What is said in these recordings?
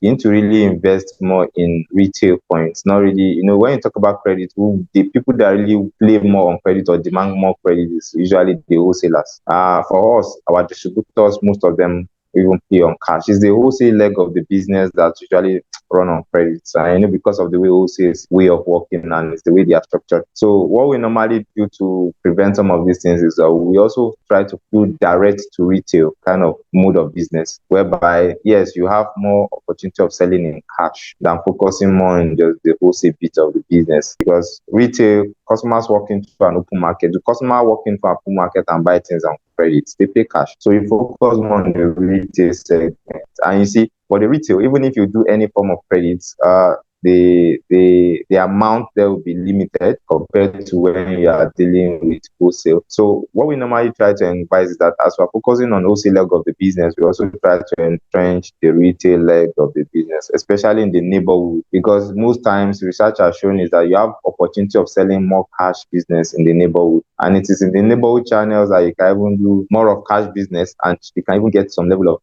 You need to really invest more in retail points. Not really, when you talk about credit, the people that really play more on credit or demand more credit is usually the wholesalers. For us, our distributors, most of them even pay on cash. It's the wholesale leg of the business that usually run on credits. And because of the way wholesale's way of working and it's the way they are structured. So what we normally do to prevent some of these things is we also try to do direct to retail kind of mode of business, whereby yes, you have more opportunity of selling in cash than focusing more on just the wholesale bit of the business. Because retail customers walk into an open market, the customer walk into an open market and buy things on credit, they pay cash. So you focus more on the retail segment. And you see, for the retail, even if you do any form of credit, the amount there will be limited compared to when you are dealing with wholesale. So what we normally try to advise is that as we're focusing on wholesale leg of the business, we also try to entrench the retail leg of the business, especially in the neighborhood, because most times research has shown is that you have opportunity of selling more cash business in the neighborhood, and it is in the neighborhood channels that you can even do more of cash business, and you can even get some level of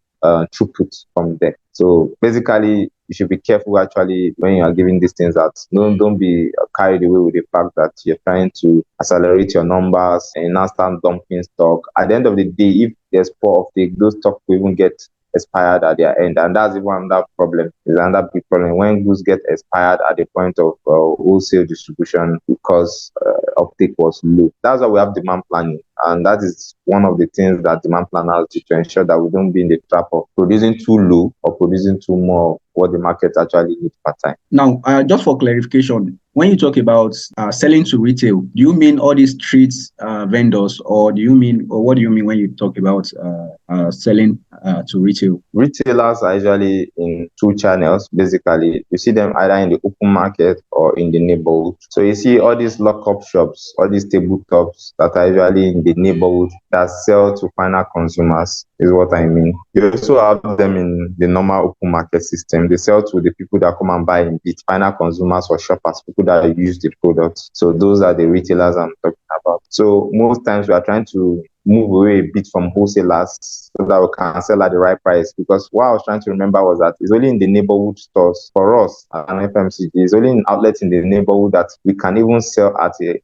throughput from there. So basically, you should be careful actually when you are giving these things out. Don't be carried away with the fact that you're trying to accelerate your numbers and now start dumping stock. At the end of the day, if there's poor uptake, those stock will even get expired at their end, and that's even another problem. Is another big problem when goods get expired at the point of wholesale distribution because uptake was low. That's why we have demand planning, and that is one of the things that demand planners do to ensure that we don't be in the trap of producing too low or producing too more what the market actually needs per time. Now, just for clarification, when you talk about selling to retail, do you mean all these street vendors, or what do you mean when you talk about selling to retail? Retailers are usually in two channels. Basically, you see them either in the open market or in the neighborhood. So you see all these lock-up shops, all these tabletops that are usually in the neighborhood that sell to final consumers, is what I mean. You also have them in the normal open market system. They sell to the people that come and buy in bit, final consumers or shoppers, people that use the product. So those are the retailers I'm talking about. So most times we are trying to move away a bit from wholesalers so that we can sell at the right price. Because what I was trying to remember was that it's only in the neighborhood stores for us and FMCG. It's only in outlets in the neighborhood that we can even sell at a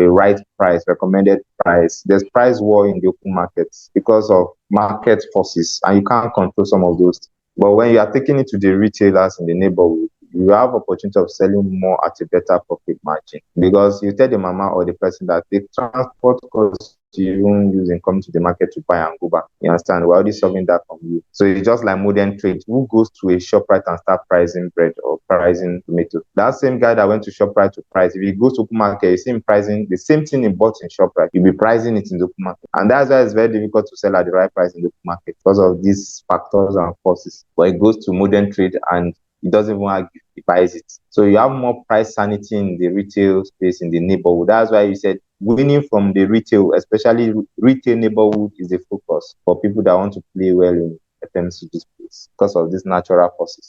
right price, recommended price. There's price war in the open markets because of market forces, and you can't control some of those. But when you are taking it to the retailers in the neighborhood, you have opportunity of selling more at a better profit margin, because you tell the mama or the person that the transport cost you even use in coming to the market to buy and go back. You understand? We're already solving that from you. So it's just like modern trade. Who goes to a ShopRite and start pricing bread or pricing tomato? That same guy that went to ShopRite to price, if he goes to open market, you see him pricing the same thing he bought in ShopRite. You'll be pricing it in the open market. And that's why it's very difficult to sell at the right price in the open market because of these factors and forces. But it goes to modern trade and it doesn't even argue, he buys it. So you have more price sanity in the retail space in the neighborhood. That's why you said winning from the retail, especially retail neighborhood, is the focus for people that want to play well in FMCG space because of these natural forces.